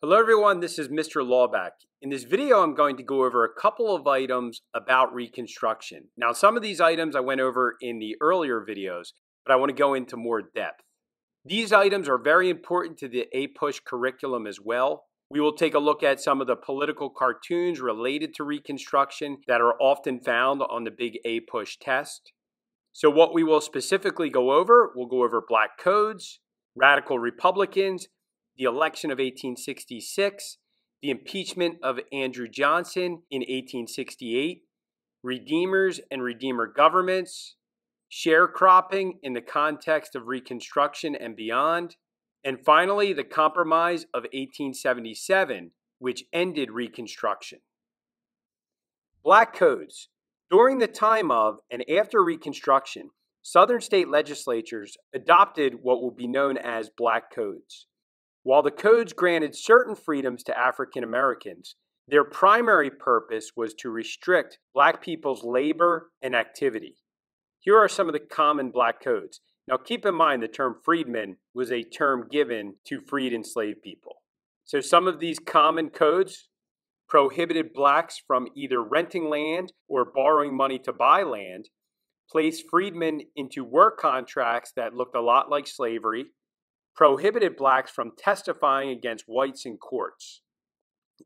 Hello everyone, this is Mr. Lawback. In this video, I'm going to go over a couple of items about Reconstruction. Now, some of these items I went over in the earlier videos, but I want to go into more depth. These items are very important to the APUSH curriculum as well. We will take a look at some of the political cartoons related to Reconstruction that are often found on the big APUSH test. So what we will specifically go over, we'll go over black codes, radical Republicans, the election of 1866, the impeachment of Andrew Johnson in 1868, redeemers and redeemer governments, sharecropping in the context of Reconstruction and beyond, and finally the Compromise of 1877, which ended Reconstruction. Black codes. During the time of and after Reconstruction, Southern state legislatures adopted what will be known as black codes. While the codes granted certain freedoms to African Americans, their primary purpose was to restrict black people's labor and activity. Here are some of the common black codes. Now keep in mind the term freedman was a term given to freed enslaved people. So some of these common codes prohibited blacks from either renting land or borrowing money to buy land, placed freedmen into work contracts that looked a lot like slavery, prohibited blacks from testifying against whites in courts.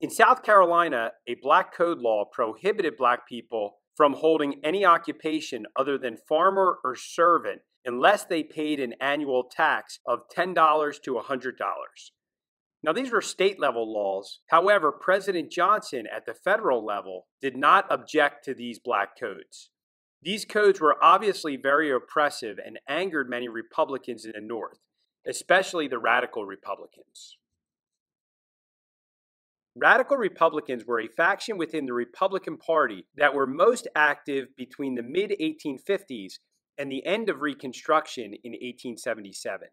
In South Carolina, a black code law prohibited black people from holding any occupation other than farmer or servant unless they paid an annual tax of $10 to $100. Now, these were state-level laws. However, President Johnson at the federal level did not object to these black codes. These codes were obviously very oppressive and angered many Republicans in the North, especially the radical Republicans. Radical Republicans were a faction within the Republican Party that were most active between the mid-1850s and the end of Reconstruction in 1877.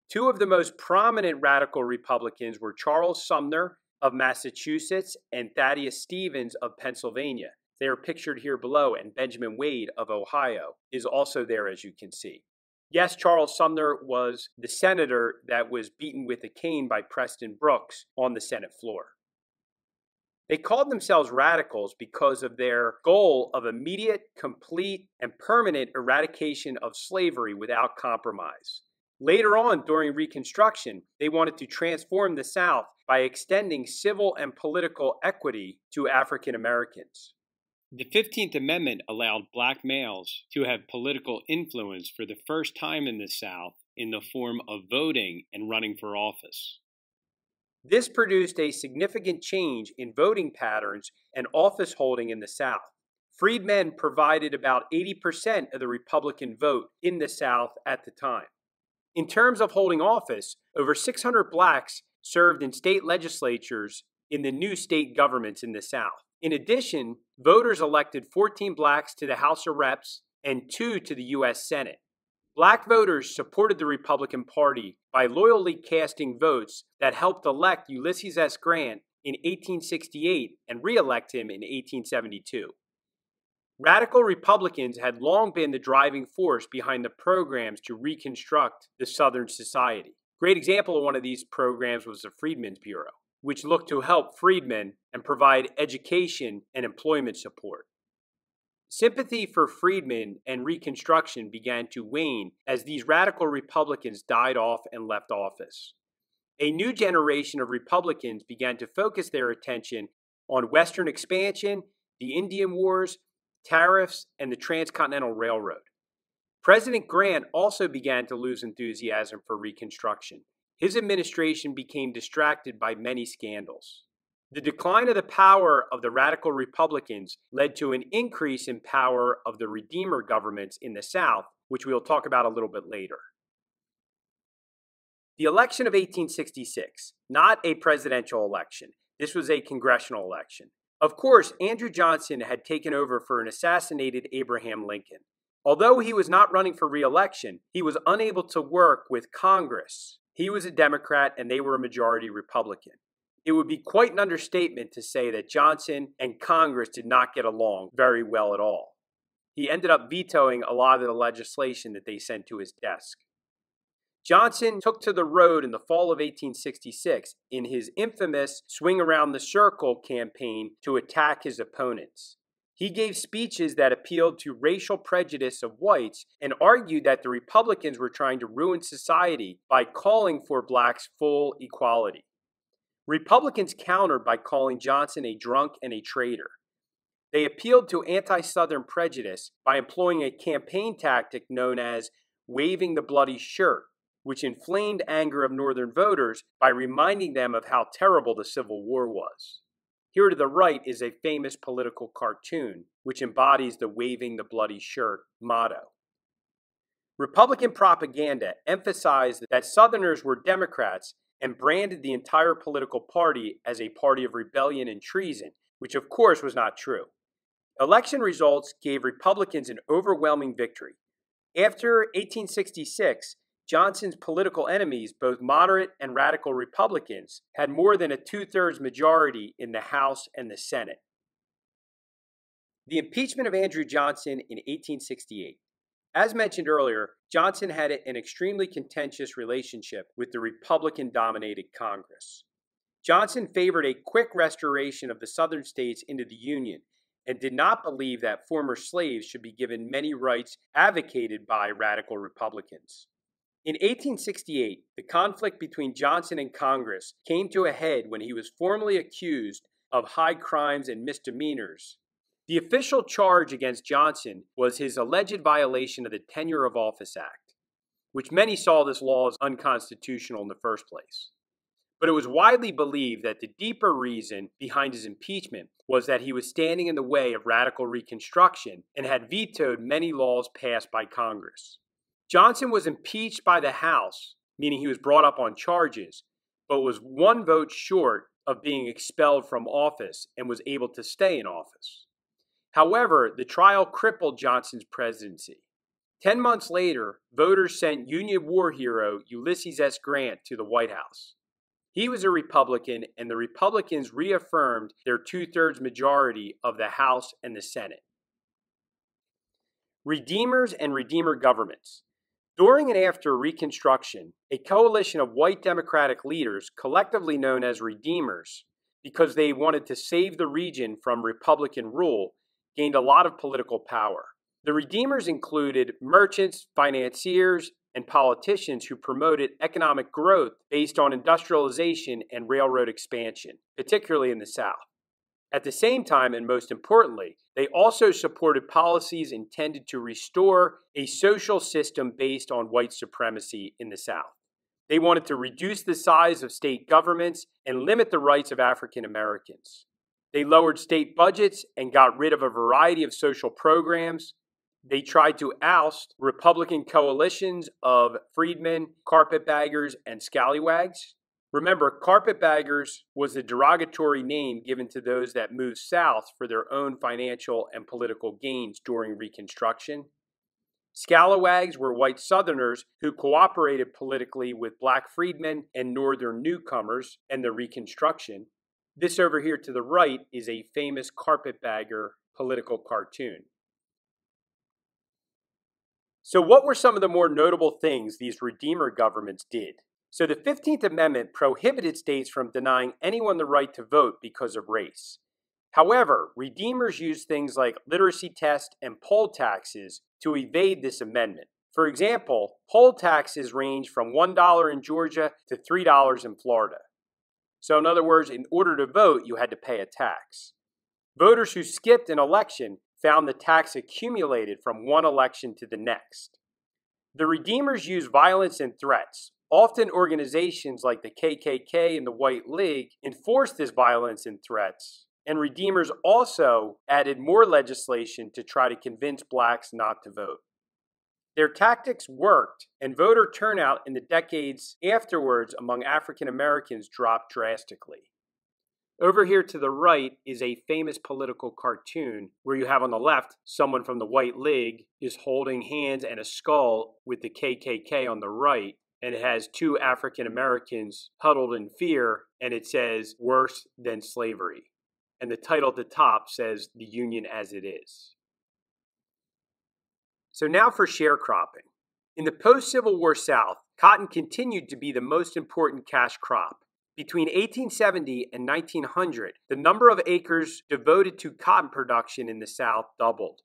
Two of the most prominent radical Republicans were Charles Sumner of Massachusetts and Thaddeus Stevens of Pennsylvania. They are pictured here below, and Benjamin Wade of Ohio is also there, as you can see. Yes, Charles Sumner was the senator that was beaten with a cane by Preston Brooks on the Senate floor. They called themselves radicals because of their goal of immediate, complete, and permanent eradication of slavery without compromise. Later on, during Reconstruction, they wanted to transform the South by extending civil and political equity to African Americans. The 15th Amendment allowed black males to have political influence for the first time in the South in the form of voting and running for office. This produced a significant change in voting patterns and office holding in the South. Freedmen provided about 80% of the Republican vote in the South at the time. In terms of holding office, over 600 blacks served in state legislatures in the new state governments in the South. In addition, voters elected 14 blacks to the House of Reps and 2 to the U.S. Senate. Black voters supported the Republican Party by loyally casting votes that helped elect Ulysses S. Grant in 1868 and re-elect him in 1872. Radical Republicans had long been the driving force behind the programs to reconstruct the Southern society. Great example of one of these programs was the Freedmen's Bureau, which looked to help freedmen and provide education and employment support. Sympathy for freedmen and Reconstruction began to wane as these radical Republicans died off and left office. A new generation of Republicans began to focus their attention on Western expansion, the Indian Wars, tariffs, and the Transcontinental Railroad. President Grant also began to lose enthusiasm for Reconstruction. His administration became distracted by many scandals. The decline of the power of the radical Republicans led to an increase in power of the redeemer governments in the South, which we'll talk about a little bit later. The election of 1866, not a presidential election. This was a congressional election. Of course, Andrew Johnson had taken over for an assassinated Abraham Lincoln. Although he was not running for re-election, he was unable to work with Congress. He was a Democrat and they were a majority Republican. It would be quite an understatement to say that Johnson and Congress did not get along very well at all. He ended up vetoing a lot of the legislation that they sent to his desk. Johnson took to the road in the fall of 1866 in his infamous Swing Around the Circle campaign to attack his opponents. He gave speeches that appealed to racial prejudice of whites and argued that the Republicans were trying to ruin society by calling for blacks' full equality. Republicans countered by calling Johnson a drunk and a traitor. They appealed to anti-Southern prejudice by employing a campaign tactic known as waving the bloody shirt, which inflamed anger of Northern voters by reminding them of how terrible the Civil War was. Here to the right is a famous political cartoon which embodies the waving the bloody shirt motto. Republican propaganda emphasized that Southerners were Democrats and branded the entire political party as a party of rebellion and treason, which of course was not true. Election results gave Republicans an overwhelming victory. After 1866, Johnson's political enemies, both moderate and radical Republicans, had more than a two-thirds majority in the House and the Senate. The impeachment of Andrew Johnson in 1868. As mentioned earlier, Johnson had an extremely contentious relationship with the Republican-dominated Congress. Johnson favored a quick restoration of the Southern states into the Union and did not believe that former slaves should be given many rights advocated by radical Republicans. In 1868, the conflict between Johnson and Congress came to a head when he was formally accused of high crimes and misdemeanors. The official charge against Johnson was his alleged violation of the Tenure of Office Act, which many saw this law as unconstitutional in the first place. But it was widely believed that the deeper reason behind his impeachment was that he was standing in the way of radical Reconstruction and had vetoed many laws passed by Congress. Johnson was impeached by the House, meaning he was brought up on charges, but was one vote short of being expelled from office and was able to stay in office. However, the trial crippled Johnson's presidency. 10 months later, voters sent Union war hero Ulysses S. Grant to the White House. He was a Republican, and the Republicans reaffirmed their two-thirds majority of the House and the Senate. Redeemers and Redeemer governments. During and after Reconstruction, a coalition of white Democratic leaders, collectively known as Redeemers, because they wanted to save the region from Republican rule, gained a lot of political power. The Redeemers included merchants, financiers, and politicians who promoted economic growth based on industrialization and railroad expansion, particularly in the South. At the same time, and most importantly, they also supported policies intended to restore a social system based on white supremacy in the South. They wanted to reduce the size of state governments and limit the rights of African Americans. They lowered state budgets and got rid of a variety of social programs. They tried to oust Republican coalitions of freedmen, carpetbaggers, and scallywags. Remember, carpetbaggers was a derogatory name given to those that moved south for their own financial and political gains during Reconstruction. Scalawags were white Southerners who cooperated politically with black freedmen and northern newcomers and the Reconstruction. This over here to the right is a famous carpetbagger political cartoon. So what were some of the more notable things these Redeemer governments did? So the 15th Amendment prohibited states from denying anyone the right to vote because of race. However, Redeemers used things like literacy tests and poll taxes to evade this amendment. For example, poll taxes range from $1 in Georgia to $3 in Florida. So in other words, in order to vote, you had to pay a tax. Voters who skipped an election found the tax accumulated from one election to the next. The Redeemers used violence and threats. Often organizations like the KKK and the White League enforced this violence and threats, and Redeemers also added more legislation to try to convince blacks not to vote. Their tactics worked, and voter turnout in the decades afterwards among African Americans dropped drastically. Over here to the right is a famous political cartoon where you have on the left someone from the White League is holding hands and a skull with the KKK on the right, and it has two African Americans huddled in fear, and it says, "Worse than slavery." And the title at the top says, "The Union as it is." So now for sharecropping. In the post-Civil War South, cotton continued to be the most important cash crop. Between 1870 and 1900, the number of acres devoted to cotton production in the South doubled.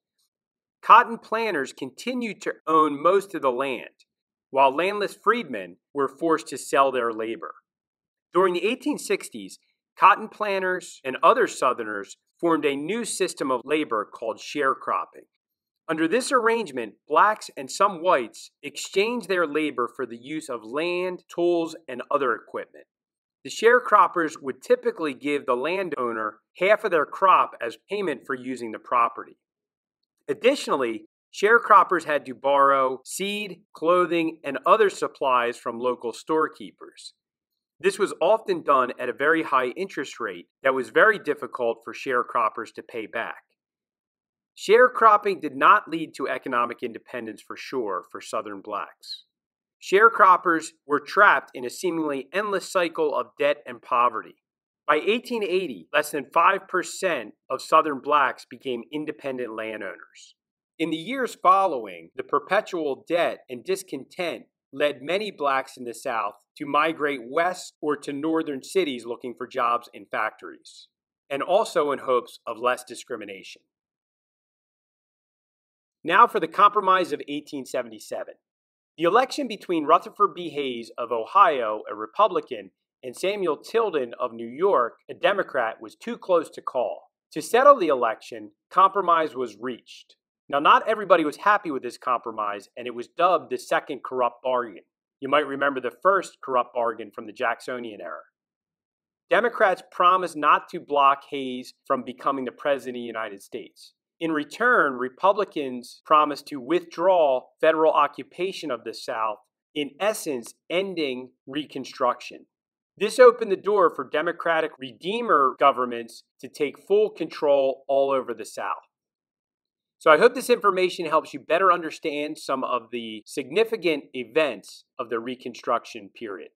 Cotton planters continued to own most of the land, while landless freedmen were forced to sell their labor. During the 1860s, cotton planters and other Southerners formed a new system of labor called sharecropping. Under this arrangement, blacks and some whites exchanged their labor for the use of land, tools, and other equipment. The sharecroppers would typically give the landowner half of their crop as payment for using the property. Additionally, sharecroppers had to borrow seed, clothing, and other supplies from local storekeepers. This was often done at a very high interest rate that was very difficult for sharecroppers to pay back. Sharecropping did not lead to economic independence for sure for Southern blacks. Sharecroppers were trapped in a seemingly endless cycle of debt and poverty. By 1880, less than 5% of Southern blacks became independent landowners. In the years following, the perpetual debt and discontent led many blacks in the South to migrate west or to northern cities looking for jobs in factories, and also in hopes of less discrimination. Now for the Compromise of 1877. The election between Rutherford B. Hayes of Ohio, a Republican, and Samuel Tilden of New York, a Democrat, was too close to call. To settle the election, compromise was reached. Now, not everybody was happy with this compromise, and it was dubbed the second corrupt bargain. You might remember the first corrupt bargain from the Jacksonian era. Democrats promised not to block Hayes from becoming the President of the United States. In return, Republicans promised to withdraw federal occupation of the South, in essence, ending Reconstruction. This opened the door for Democratic Redeemer governments to take full control all over the South. So I hope this information helps you better understand some of the significant events of the Reconstruction period.